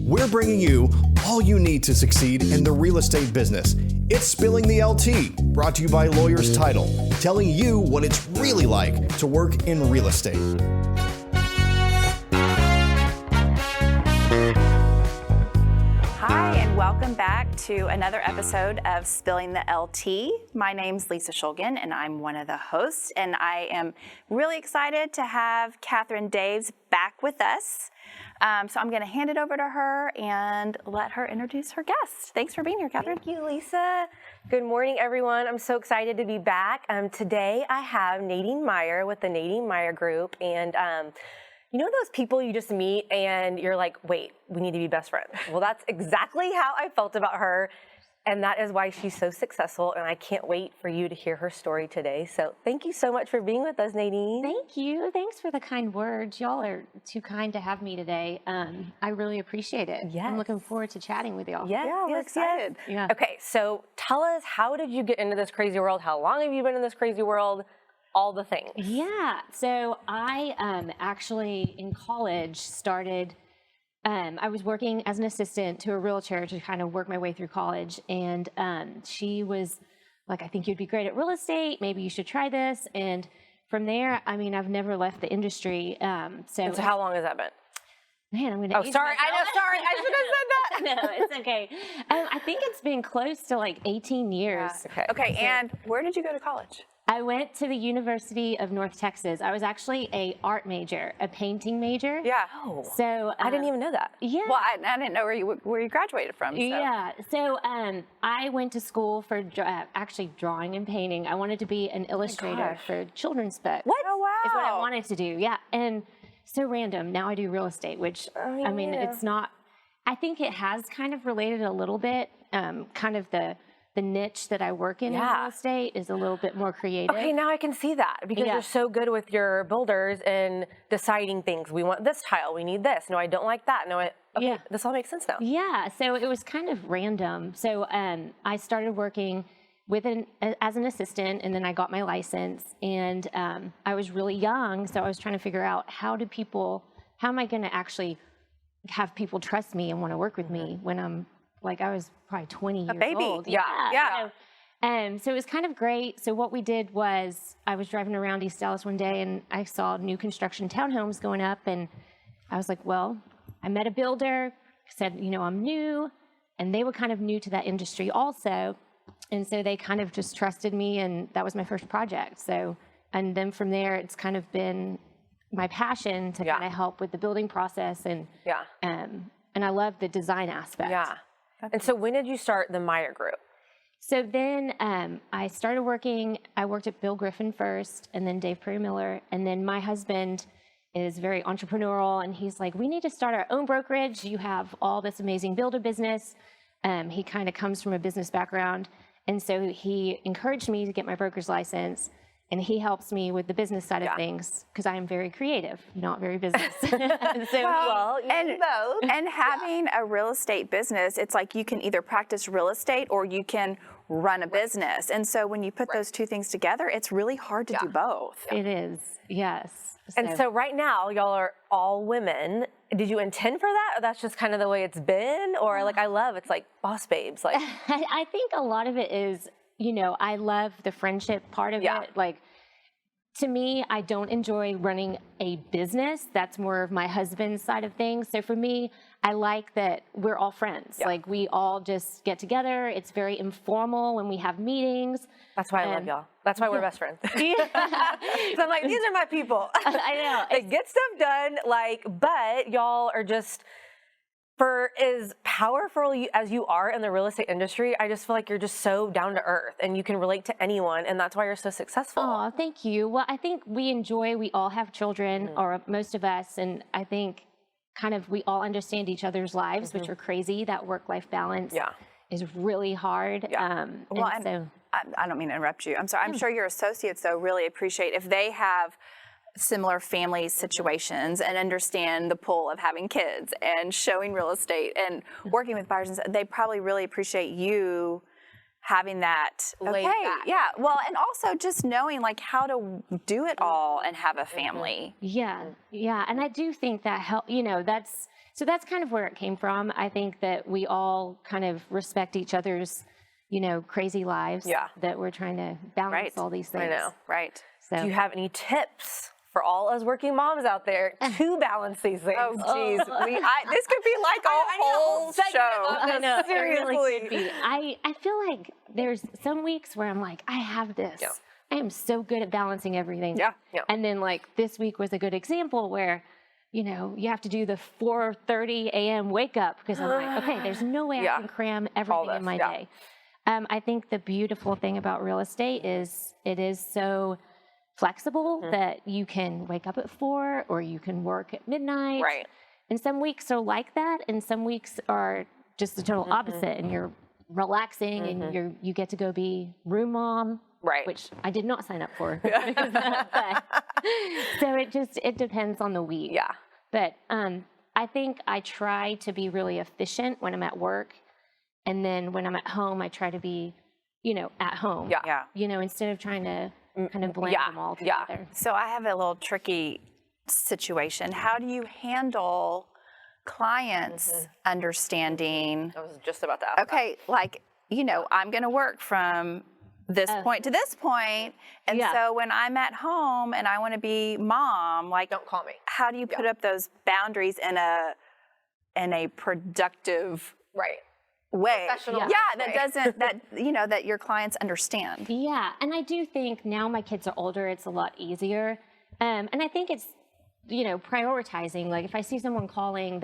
we're bringing you all you need to succeed in the real estate business. It's Spilling the LT, brought to you by Lawyers Title, telling you what it's really like to work in real estate. Hi, and welcome back to another episode of Spilling the LT. My name's Lisa Schulgen, and I'm one of the hosts, and I am really excited to have Catherine Daves back with us. So I'm going to hand it over to her and let her introduce her guest. Thanks for being here, Catherine. Thank you, Lisa. Good morning, everyone. I'm so excited to be back. Today I have Nadine Meyer with the Nadine Meyer Group, and you know those people you just meet and you're like, wait, we need to be best friends. Well, that's exactly how I felt about her, and that is why she's so successful, and I can't wait for you to hear her story today. So thank you so much for being with us, Nadine. Thank you. Thanks for the kind words. Y'all are too kind to have me today. I really appreciate it. Yes. I'm looking forward to chatting with y'all. Yes, Yeah, we're excited. Yeah. Okay, so tell us, how did you get into this crazy world? How long have you been in this crazy world? All the things. Yeah. So I actually in college started, I was working as an assistant to a realtor to kind of work my way through college. And she was like, I think you'd be great at real estate. Maybe you should try this. And from there, I mean, I've never left the industry. So how long has that been? Man, I'm going to. Oh, sorry. I know. Sorry. I should have said that. No, it's okay. I think it's been close to like 18 years. Okay. Okay, and where did you go to college? I went to the University of North Texas. I was actually a art major, a painting major. Yeah. Oh, So I didn't even know that. Yeah. Well, I didn't know where you graduated from. So. Yeah. So I went to school for actually drawing and painting. I wanted to be an illustrator gosh. for children's books. What? Oh, wow. Is what I wanted to do. Yeah. And so random. Now I do real estate, which I mean, yeah. it's not. I think it has kind of related a little bit. Kind of the niche that I work in real estate is a little bit more creative. Okay, now I can see that because you're so good with your builders and deciding things. We want this tile. We need this. No, I don't like that. No, this all makes sense now. Yeah, so it was kind of random. So I started working as an assistant, and then I got my license. And I was really young, so I was trying to figure out how am I going to actually have people trust me and want to work with me when I'm like, I was probably 20 years old. Yeah. So it was kind of great. So what we did was I was driving around East Dallas one day and I saw new construction townhomes going up, and I was like, well, I met a builder, said, you know, I'm new, and they were kind of new to that industry also. And so they kind of just trusted me, and that was my first project. So, and then from there, it's kind of been my passion to kind of help with the building process, and I love the design aspect. Yeah. And so when did you start the Meyer Group? So then I started working. I worked at Bill Griffin first, and then Dave Perry Miller, and then my husband is very entrepreneurial, and he's like, we need to start our own brokerage. You have all this amazing builder business. He kind of comes from a business background, and so he encouraged me to get my broker's license, and he helps me with the business side of things because I am very creative, not very business. And having a real estate business, it's like you can either practice real estate or you can run a business. And so when you put those two things together, it's really hard to do both. It is, yes. And so right now, y'all are all women. Did you intend for that, or that's just kind of the way it's been? Or like, I love, it's like boss babes. Like, I think a lot of it is, you know, I love the friendship part of it. Like, to me, I don't enjoy running a business. That's more of my husband's side of things. So for me, I like that we're all friends. Like, we all just get together. It's very informal when we have meetings. That's why I love y'all. That's why we're best friends. So I'm like, these are my people. I know. They get stuff done, like, but y'all are just, for as powerful as you are in the real estate industry, I just feel like you're just so down to earth and you can relate to anyone, and that's why you're so successful. Oh, thank you. Well, I think we all have children, or most of us, and I think kind of we all understand each other's lives, which are crazy. That work-life balance is really hard. I don't mean to interrupt you. I'm sorry. I'm sure your associates, though, really appreciate if they have similar family situations and understand the pull of having kids and showing real estate and working with buyers. And they probably really appreciate you having that laid back. Yeah. Well, and also just knowing like how to do it all and have a family. Yeah. Yeah. And I do think that help, So that's kind of where it came from. I think that we all kind of respect each other's, crazy lives. That we're trying to balance all these things. I know. Right. So, Do you have any tips for all us working moms out there to balance these things? Oh, geez. This could be like a whole show. I know, Seriously. it really could be. I feel like there's some weeks where I'm like, I have this. Yeah. I am so good at balancing everything. Yeah. And then like this week was a good example where, you have to do the 4:30 a.m. wake up because I'm like, okay, there's no way I can cram everything in my day. I think the beautiful thing about real estate is it is so flexible that you can wake up at 4 or you can work at midnight. Right. And some weeks are like that, and some weeks are just the total opposite, and you're relaxing and you get to go be room mom. Right. Which I did not sign up for. So it depends on the week. Yeah. But I think I try to be really efficient when I'm at work. And then when I'm at home, I try to be, at home. Yeah. Instead of trying to kind of blend them all together. So I have a little tricky situation. How do you handle clients understanding? I was just about to ask. Okay, like, I'm going to work from this point to this point, and so when I'm at home and I want to be mom, like, Don't call me. how do you put up those boundaries in a productive way? Professional way. That doesn't that your clients understand. Yeah, and I do think now my kids are older, it's a lot easier. And I think it's, prioritizing. Like if I see someone calling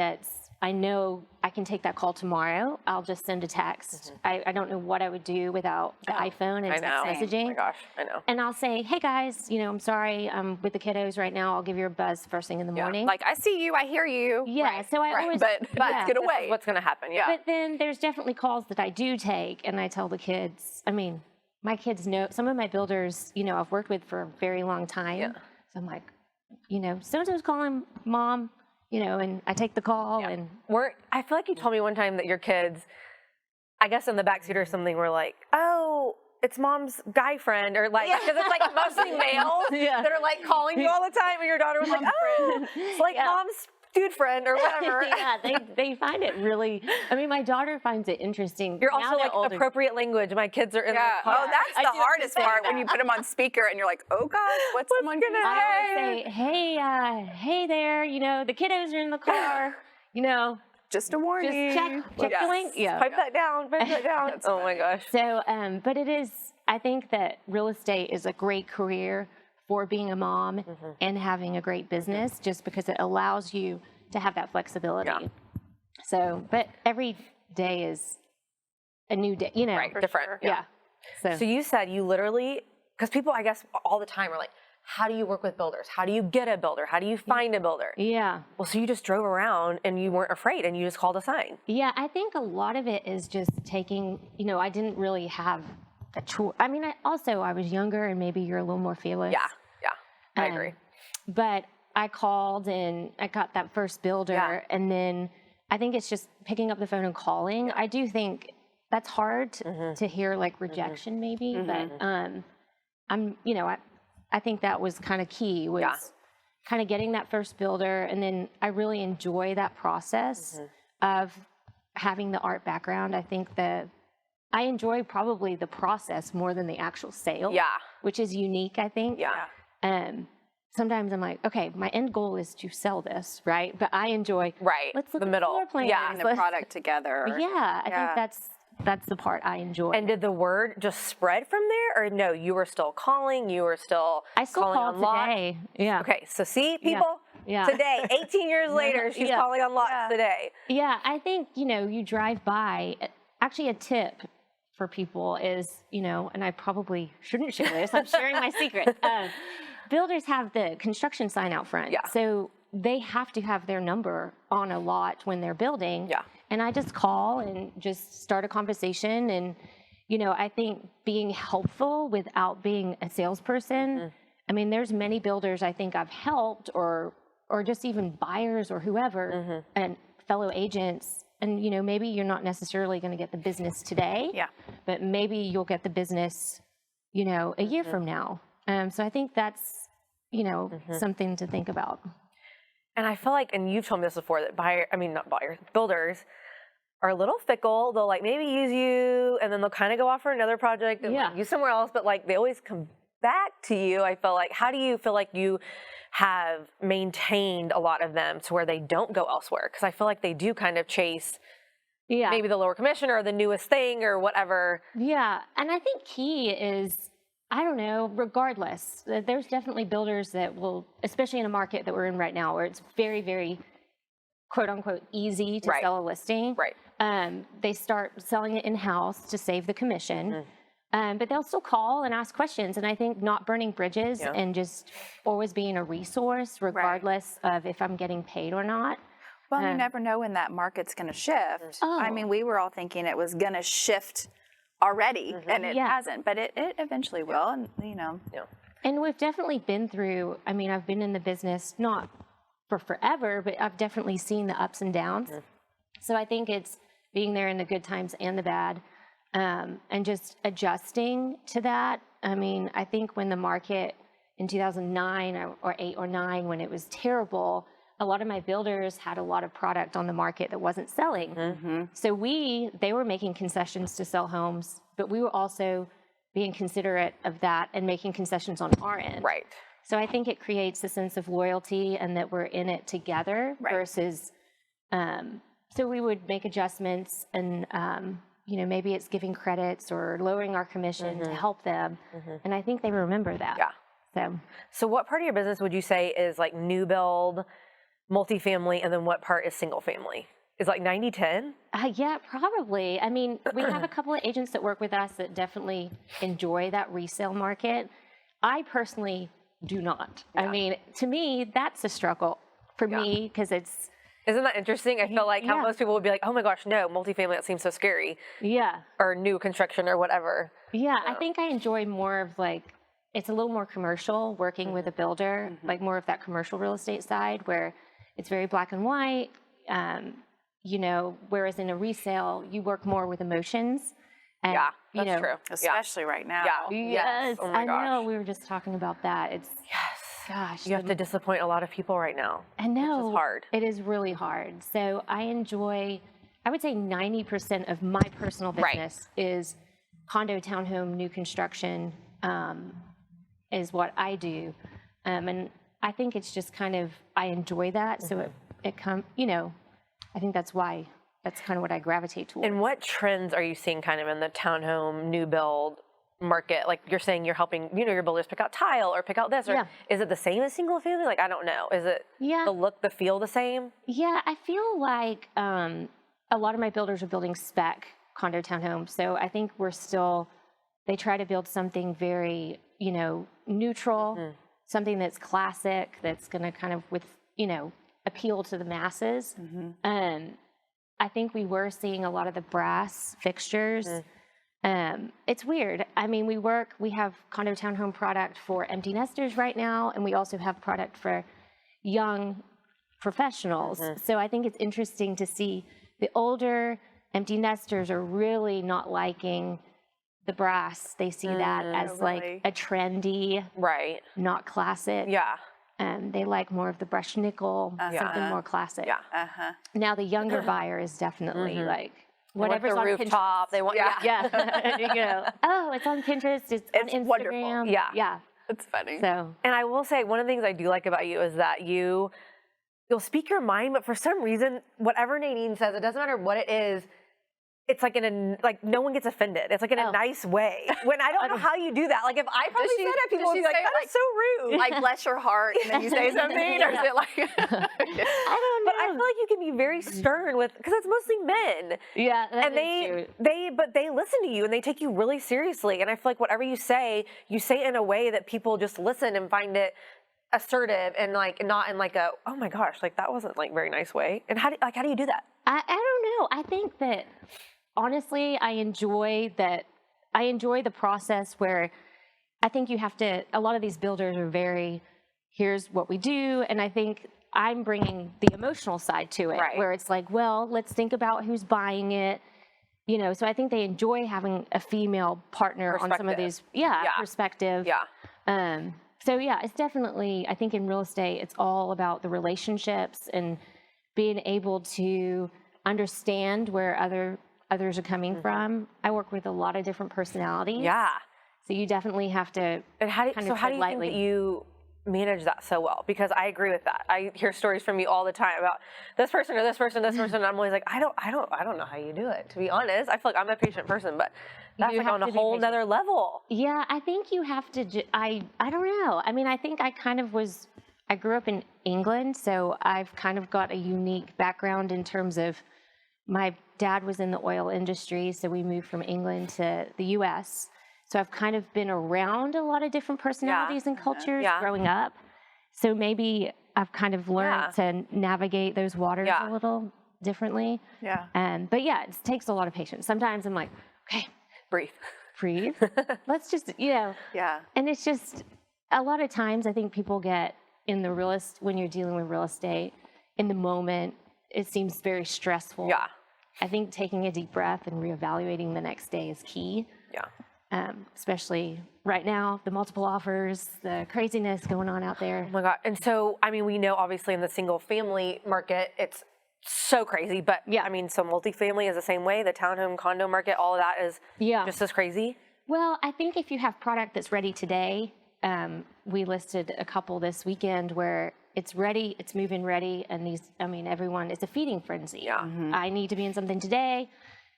I know I can take that call tomorrow, I'll just send a text. I don't know what I would do without the iPhone and text messaging. Oh my gosh, I know. And I'll say, hey guys, I'm sorry, I'm with the kiddos right now. I'll give you a buzz first thing in the morning. Like, I see you, I hear you. Yeah, so I always... But it's going to wait. What's going to happen? Yeah. But then there's definitely calls that I do take, and I tell the kids, my kids know, some of my builders, I've worked with for a very long time. Yeah. So I'm like, so-and-so's calling mom, and I take the call. And I feel like you told me one time that your kids, I guess in the backseat or something, were like, oh, it's mom's guy friend, or like, because it's like mostly males that are like calling you all the time, and your daughter was like, oh, it's like mom's dude friend or whatever. They find it really, my daughter finds it interesting. You're also like older. Appropriate language. My kids are in the car. Oh, that's the hardest part when you put them on speaker and you're like, oh gosh, what's someone going to say? I always say, hey there, the kiddos are in the car, Just a warning. Just check the link. Yeah. Pipe that down. Oh my gosh. So, but I think that real estate is a great career for being a mom and having a great business, just because it allows you to have that flexibility. Yeah. So, but every day is a new day, Right, different. Sure. Yeah. So you said you literally, because people, I guess, all the time are like, how do you work with builders? How do you get a builder? How do you find a builder? Yeah. Well, so you just drove around and you weren't afraid and you just called a sign. Yeah, I think a lot of it is just taking, I didn't really have a choice. I was younger and maybe you're a little more fearless. Yeah, I agree. But I called and I got that first builder, and then I think it's just picking up the phone and calling. I do think that's hard to hear, like rejection maybe, but I think that was kind of key, was kind of getting that first builder, and then I really enjoy that process of having the art background. I think that I enjoy probably the process more than the actual sale, which is unique, I think. Sometimes I'm like, okay, my end goal is to sell this, right? But I enjoy, let's look the at middle. floor plans. And the product together. I think that's the part I enjoy. And did the word just spread from there, or no? You were still calling. You were still. I still calling call on lots? today. Yeah. Okay, so see, people. Yeah. Today, 18 years later, she's calling on lots today. Yeah, I think you drive by. Actually, a tip for people is and I probably shouldn't share this. I'm sharing my secret. Builders have the construction sign out front. So they have to have their number on a lot when they're building. And I just call and just start a conversation. And, I think being helpful without being a salesperson. There's many builders I think I've helped, or just even buyers or whoever, and fellow agents. And, maybe you're not necessarily going to get the business today. But maybe you'll get the business, a year from now. So I think that's, something to think about. And I feel like, and you've told me this before, that builders are a little fickle. They'll like maybe use you and then they'll kind of go off for another project and like, use somewhere else, but like they always come back to you. I feel like, how do you feel like you have maintained a lot of them to where they don't go elsewhere? Because I feel like they do kind of chase maybe the lower commission or the newest thing or whatever. Yeah, and I think key is, I don't know, regardless, there's definitely builders that will, especially in a market that we're in right now where it's very, very quote unquote easy to sell a listing. Right. They start selling it in-house to save the commission, but they'll still call and ask questions. And I think not burning bridges and just always being a resource regardless of if I'm getting paid or not. Well, you never know when that market's going to shift. I mean, we were all thinking it was going to shift already, and it hasn't, but it eventually will, and you know. And we've definitely been through, I mean, I've been in the business not for forever, but I've definitely seen the ups and downs. So I think it's being there in the good times and the bad, and just adjusting to that. I mean, I think when the market in 2009 or 8 or 9, when it was terrible, a lot of my builders had a lot of product on the market that wasn't selling. So they were making concessions to sell homes, but we were also being considerate of that and making concessions on our end. Right. So I think it creates a sense of loyalty and that we're in it together versus, so we would make adjustments and, you know, maybe it's giving credits or lowering our commission to help them. And I think they remember that. So what part of your business would you say is like new build, multifamily, and then what part is single family? Is like 90-10? Yeah, probably. I mean, we have a couple of agents that work with us that definitely enjoy that resale market. I personally do not. I mean, to me, that's a struggle for me because it's... Isn't that interesting? I feel like how most people would be like, oh my gosh, no, multifamily, that seems so scary. Or new construction or whatever. I think I enjoy more of like, it's a little more commercial working with a builder, like more of that commercial real estate side where it's very black and white, you know, whereas in a resale, you work more with emotions. And, that's true. Especially right now. Yes, oh my gosh. I know. We were just talking about that. It's, gosh. You have to disappoint a lot of people right now. I know. Which is hard. It is really hard. So I enjoy, I would say 90% of my personal business is condo, townhome, new construction, is what I do. And I think it's just kind of, I enjoy that. So it comes, you know, I think that's why, that's kind of what I gravitate towards. And what trends are you seeing kind of in the townhome, new build market? Like you're saying you're helping, you know, your builders pick out tile or pick out this, or is it the same as single family? Like, I don't know. Is it the look, the feel the same? Yeah, I feel like a lot of my builders are building spec condo townhomes. So I think we're still, they try to build something very, you know, neutral, something that's classic, that's going to kind of, with, you know, appeal to the masses. I think we were seeing a lot of the brass fixtures. It's weird. I mean, we have condo townhome product for empty nesters right now, and we also have product for young professionals. So I think it's interesting to see the older empty nesters are really not liking the brass. They see that as like a trendy, not classic. They like more of the brushed nickel, something more classic. Now the younger buyer is definitely like, whatever's the on rooftop, Pinterest. they want, You go, oh, it's on Pinterest, it's on Instagram. Wonderful. It's funny. So, and I will say, one of the things I do like about you is that you'll speak your mind, but for some reason, whatever Nadine says, it doesn't matter what it is, it's like like no one gets offended. It's like in a nice way. When I don't know how you do that. Like if I probably said it, people would be like, that's so rude. Like, bless your heart, and then you say something, or is it like? I don't know. But I feel like you can be very stern with, because it's mostly men. And they listen to you and they take you really seriously. And I feel like whatever you say in a way that people just listen and find it assertive and like not in like a, oh my gosh, like that wasn't like very nice way. And how do you do that? I don't know. I think that honestly, I enjoy the process where I think you have to, a lot of these builders are very, here's what we do. And I think I'm bringing the emotional side to it, where it's like, well, let's think about who's buying it. You know, so I think they enjoy having a female partner on some of these, perspective. So yeah, it's definitely, I think in real estate, it's all about the relationships and being able to understand where others are coming from. I work with a lot of different personalities. Yeah. So you definitely have to And how do you lightly. think that you manage that so well? Because I agree with that. I hear stories from you all the time about this person or this person, this person. And I'm always like, I don't know how you do it. To be honest, I feel like I'm a patient person, but that's like on a whole nother level. Yeah, I think you have to. I don't know. I mean, I think I kind of was. I grew up in England, so I've kind of got a unique background in terms of my dad was in the oil industry, so we moved from England to the U.S. So I've kind of been around a lot of different personalities and cultures growing up. So maybe I've kind of learned to navigate those waters a little differently. Yeah. But yeah, it takes a lot of patience. Sometimes I'm like, okay, breathe. Let's just, Yeah. And it's just, a lot of times I think people get in the when you're dealing with real estate, in the moment, it seems very stressful. Yeah. I think taking a deep breath and reevaluating the next day is key. Yeah. Especially right now, the multiple offers, the craziness going on out there. Oh my God. And so, I mean, we know obviously in the single family market, it's so crazy, but I mean, so multifamily is the same way. The townhome condo market, all of that is just as crazy. Well, I think if you have product that's ready today, we listed a couple this weekend where it's ready, it's move-in ready, and everyone, it's a feeding frenzy. Yeah. I need to be in something today,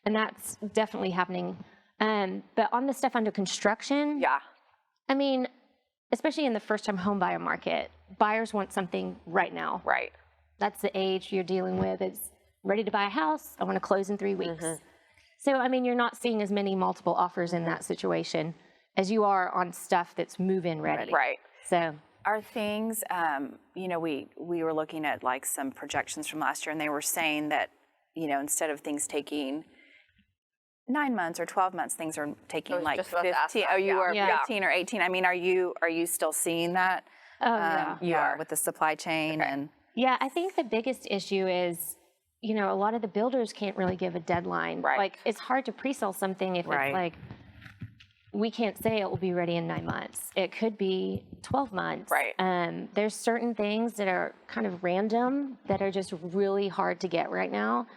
and that's definitely happening. But on the stuff under construction, I mean, especially in the first-time home buyer market, buyers want something right now. Right. That's the age you're dealing with. It's ready to buy a house. I want to close in 3 weeks. So, I mean, you're not seeing as many multiple offers in that situation as you are on stuff that's move-in ready. Right. So, are things, we were looking at like some projections from last year, and they were saying that, instead of things taking 9 months or 12 months, things are taking like 15. Oh, you are 15 or 18. I mean, are you still seeing that? You are with the supply chain and. Yeah, I think the biggest issue is, a lot of the builders can't really give a deadline. Right. Like, it's hard to pre-sell something if it's like, we can't say it will be ready in 9 months. It could be 12 months. Right. There's certain things that are kind of random that are just really hard to get right now.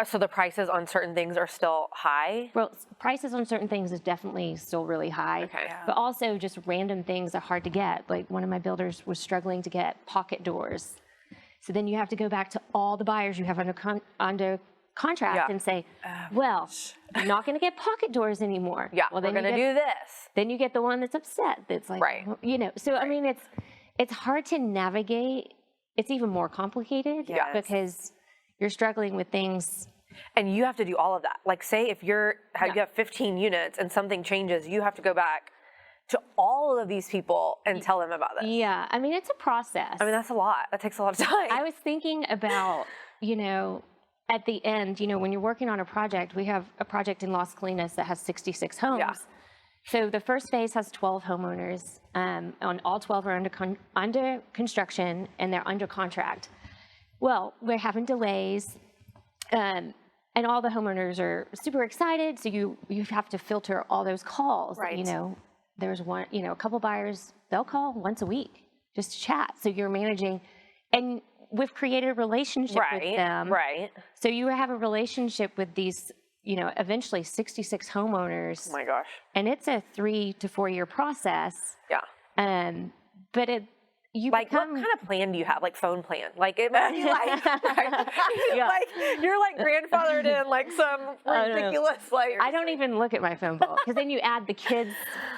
So the prices on certain things are still high? Well, prices on certain things is definitely still really high. Okay. Yeah. But also just random things are hard to get. Like one of my builders was struggling to get pocket doors. So then you have to go back to all the buyers you have under contract and say, well, you're not going to get pocket doors anymore. Yeah, well, then we're going to do this. Then you get the one that's upset. That's like, So, I mean, it's hard to navigate. It's even more complicated because you're struggling with things. And you have to do all of that. Like say if you have 15 units and something changes, you have to go back to all of these people and tell them about this. Yeah, I mean, it's a process. I mean, that's a lot. That takes a lot of time. I was thinking about, at the end, when you're working on a project, we have a project in Las Colinas that has 66 homes. Yeah. So the first phase has 12 homeowners, and all 12 are under construction, and they're under contract. Well, we're having delays, and all the homeowners are super excited, so you have to filter all those calls. Right. There's one, a couple buyers, they'll call once a week just to chat. So you're managing, and we've created a relationship with them. Right. So you have a relationship with these, eventually 66 homeowners. Oh my gosh. And it's a 3 to 4 year process. Yeah. But what kind of plan do you have? Like phone plan? Like it must be like, like you're like grandfathered in like some ridiculous I don't even look at my phone book because then you add the kids'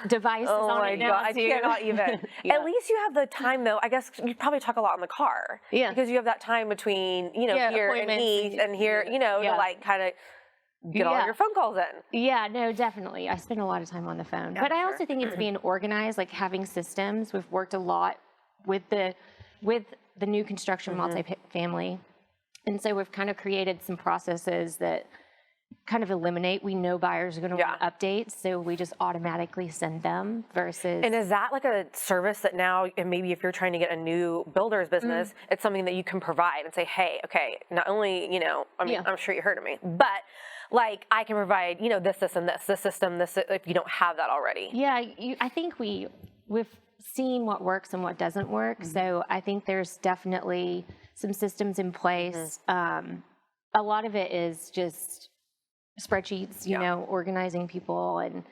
devices on it now. I cannot even. At least you have the time though. I guess you probably talk a lot in the car. Yeah. Because you have that time between here and Heath and here to like kind of get all your phone calls in. Yeah, no, definitely. I spend a lot of time on the phone. But I also think it's being organized, like having systems. We've worked a lot with the new construction multifamily. And so we've kind of created some processes that kind of eliminate. We know buyers are going to want updates, so we just automatically send them versus. And is that like a service that now, and maybe if you're trying to get a new builder's business, it's something that you can provide and say, hey, okay, not only, I'm sure you heard of me, but like I can provide, this and this system, this, if you don't have that already. Yeah, I think we've seeing what works and what doesn't work. So I think there's definitely some systems in place. A lot of it is just spreadsheets, you know, organizing people, and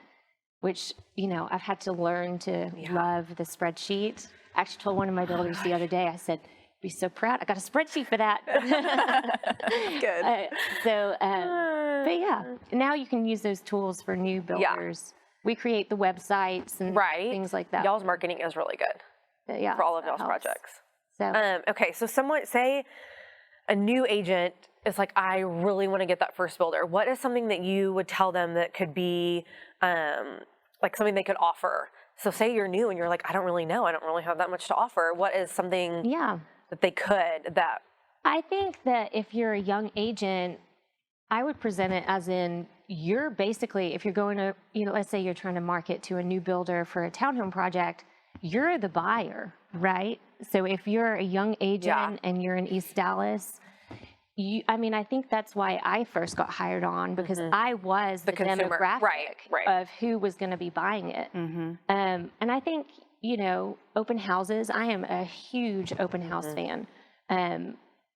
which, you know, I've had to learn to love the spreadsheet. I actually told one of my builders the other day, I said, be so proud. I got a spreadsheet for that. Good. But yeah, now you can use those tools for new builders. We create the websites and things like that. Y'all's marketing is really good Yeah, for all of y'all's projects. So Okay, so someone, say a new agent is like, I really want to get that first builder. What is something that you would tell them that could be like something they could offer? So say you're new and you're like, I don't really know. I don't really have that much to offer. What is something that they could that? I think that if you're a young agent, I would present it as in you're basically, if you're going to, you know, let's say you're trying to market to a new builder for a townhome project, you're the buyer, right? So if you're a young agent and you're in East Dallas, I mean, I think that's why I first got hired on, because I was the consumer demographic of who was going to be buying it. And I think, you know, open houses, I am a huge open house fan.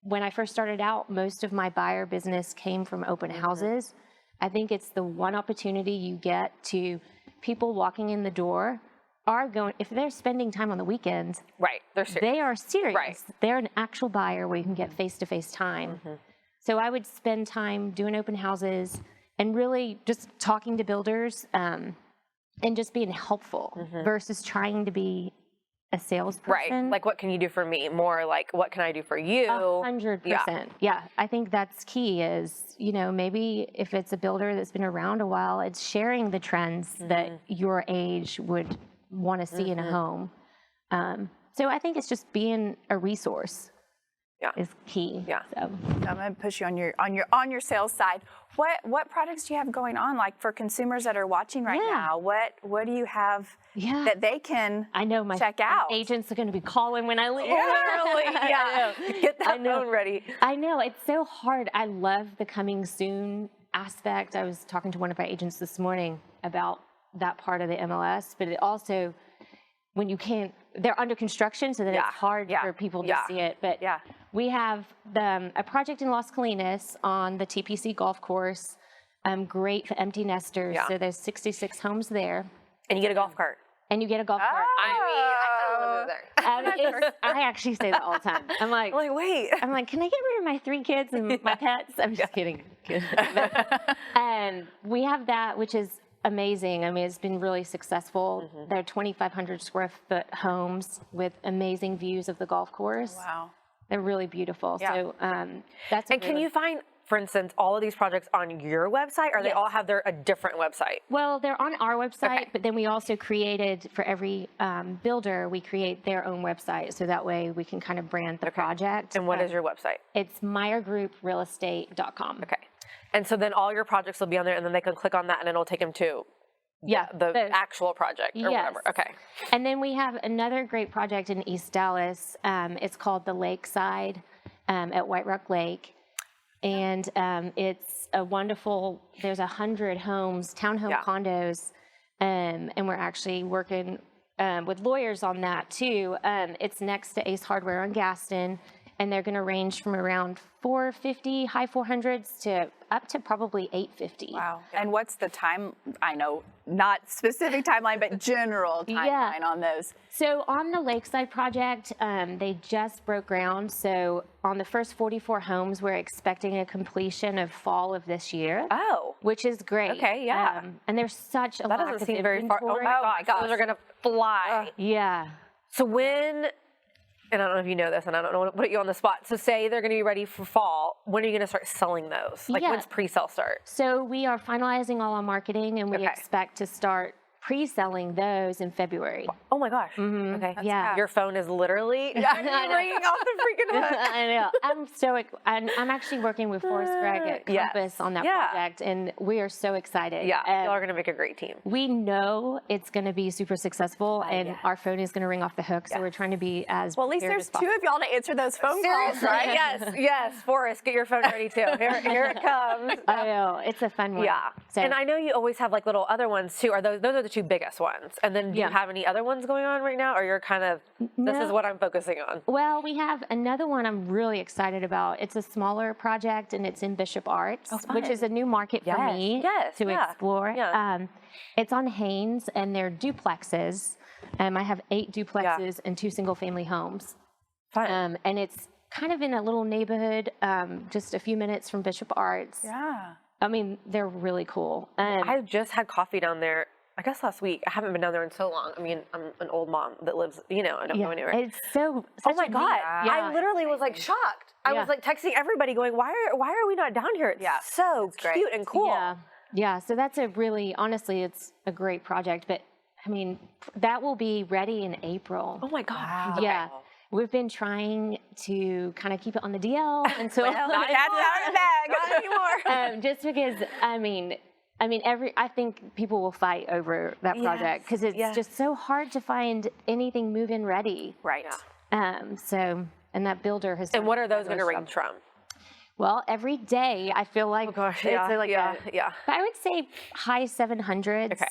When I first started out, most of my buyer business came from open houses. I think it's the one opportunity you get to people walking in the door are going, if they're spending time on the weekends, they're serious. They are serious. They're an actual buyer where you can get face-to-face time. So I would spend time doing open houses and really just talking to builders and just being helpful versus trying to be a salesperson. Like, what can you do for me? More like, what can I do for you? 100%. Yeah, I think that's key is, you know, maybe if it's a builder that's been around a while, it's sharing the trends that your age would want to see in a home. So I think it's just being a resource is key. So I'm going to push you on your sales side. What products do you have going on, like for consumers that are watching right now? What do you have that they can check out? My agents are going to be calling when I leave. Get that phone ready. I know, it's so hard. I love the coming soon aspect. I was talking to one of our agents this morning about that part of the MLS, but it also, when you can't, they're under construction, so that it's hard for people to see it. But we have a project in Las Colinas on the TPC golf course, great for empty nesters. So there's 66 homes there. And you get a golf cart. And you get a golf cart. I live there. I actually say that all the time. I'm like, wait. I'm like, can I get rid of my 3 kids and my pets? I'm just kidding. And we have that, which is amazing. I mean, it's been really successful. They're 2,500 square foot homes with amazing views of the golf course. Wow. They're really beautiful. So that's. And can you find, for instance, all of these projects on your website, or they all have a different website? Well, they're on our website, but then we also created, for every builder, we create their own website, so that way we can kind of brand the project. And what is your website? It's meyergrouprealestate.com. Okay. And so then all your projects will be on there, and then they can click on that, and it'll take them to the actual project or whatever. Okay. And then we have another great project in East Dallas. It's called the Lakeside at White Rock Lake. And it's a wonderful, there's 100 homes, townhome condos, and we're actually working with lawyers on that too. It's next to Ace Hardware on Gaston, and they're going to range from around $450, high 400s to up to probably $850. Wow. And what's the time? I know, not specific timeline, but general timeline on those. So on the Lakeside project, they just broke ground. So on the first 44 homes, we're expecting a completion of fall of this year. Oh. Which is great. Okay, yeah. And there's such a lack of inventory. That doesn't seem very far. Oh my gosh, those are going to fly. So when, and I don't know if you know this, and I don't want to put you on the spot. So say they're going to be ready for fall. When are you going to start selling those? Like when's pre-sale start? So we are finalizing all our marketing, and we expect to start pre-selling those in February. Oh my gosh. Okay. Your phone is literally ringing off the freaking hook. I know. I'm actually working with Forrest Gregg at Compass on that project, and we are so excited. Y'all are going to make a great team. We know it's going to be super successful, and our phone is going to ring off the hook, so we're trying to be as well. At least there's 2 of y'all to answer those phone calls, right? Yes. Forrest, get your phone ready too. Here it comes. I know. It's a fun one. Yeah. And I know you always have like little other ones too. Are those are the 2 two biggest ones. And then do you have any other ones going on right now, or you're kind of, this is what I'm focusing on? Well, we have another one I'm really excited about. It's a smaller project, and it's in Bishop Arts, which is a new market for me to explore. Yeah. It's on Haynes, and they're duplexes. I have 8 duplexes and 2 single-family homes. Fun. And it's kind of in a little neighborhood, just a few minutes from Bishop Arts. Yeah. I mean, they're really cool. I just had coffee down there, I guess last week. I haven't been down there in so long. I mean, I'm an old mom that lives, I don't go anywhere. It's oh my God. I literally was like shocked. I was like texting everybody going, why are we not down here? It's so cute and cool. Yeah, so that's honestly, it's a great project. But I mean, that will be ready in April. Oh my God. Wow. Yeah. We've been trying to kind of keep it on the DL until not anymore. Just because I think people will fight over that project because it's just so hard to find anything move-in ready. Right. And that builder has. And what are those going to range from? Well, every day I feel like but I would say high 700s. Okay.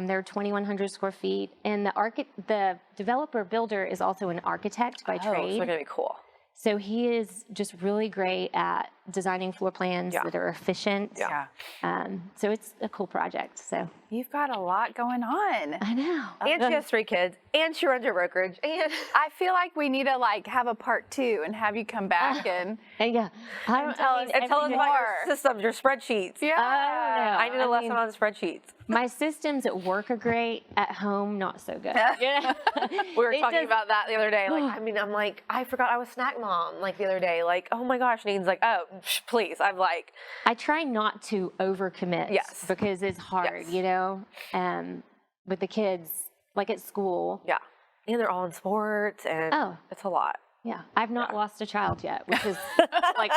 They're 2,100 square feet, and the developer builder is also an architect by trade. So they're gonna be cool. So he is just really great at designing floor plans that are efficient. Yeah. So it's a cool project. So you've got a lot going on. I know. And she has 3 kids, and she runs her brokerage. And I feel like we need to have a part 2 and have you come back and tell us about your systems, your spreadsheets. Yeah. I need a lesson on spreadsheets. My systems at work are great. At home, not so good. We were talking about that the other day. I'm like, I forgot I was snack mom. The other day, oh my gosh. Nadine's like, oh, please. I try not to overcommit. Yes. Because it's hard, with the kids, at school. Yeah. And they're all in sports, and it's a lot. Yeah, I've not lost a child yet, which is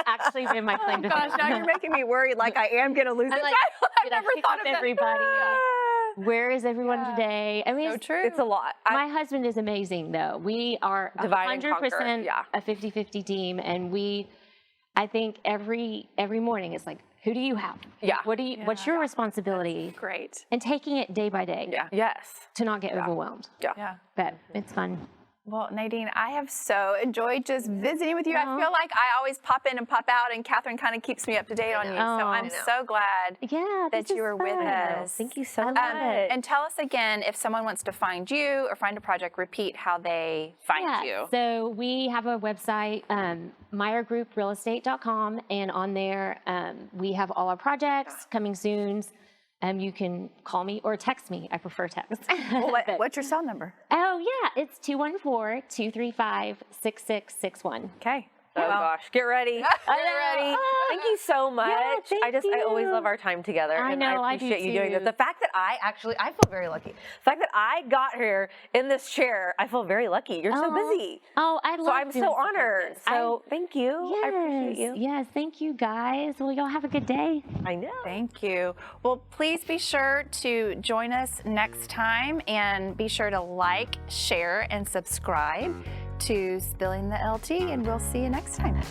actually been my claim to fame. Gosh, now you're making me worried. I am gonna lose a child. I've never thought of everybody. Where is everyone today? I mean, so true. It's a lot. My husband is amazing, though. We are 100% a 50-50 team, and I think every morning it's who do you have? Yeah. What's your responsibility? That's great. And taking it day by day. Yeah. Yes. To not get overwhelmed. Yeah. But it's fun. Well, Nadine, I have so enjoyed just visiting with you. I feel like I always pop in and pop out, and Catherine kind of keeps me up to date on you. So I'm so glad that you were with us. Thank you so much. And tell us again, if someone wants to find you or find a project, repeat how they find you. So we have a website, meyergrouprealestate.com, and on there we have all our projects coming soon. You can call me or text me. I prefer text. Well, what's your cell number? Oh, yeah. It's 214-235-6661. Okay. Oh, gosh. Get ready. Get ready. Thank you so much. Yeah, I always love our time together. I know. I appreciate you doing this. The fact that I feel very lucky. The fact that I got here in this chair, I feel very lucky. You're so busy. Oh, I love So I'm so honored. So thank you. Yes, I appreciate you. Yes, thank you, guys. Well, y'all have a good day. I know. Thank you. Well, please be sure to join us next time, and be sure to like, share, and subscribe to Spilling the LT, and we'll see you next time.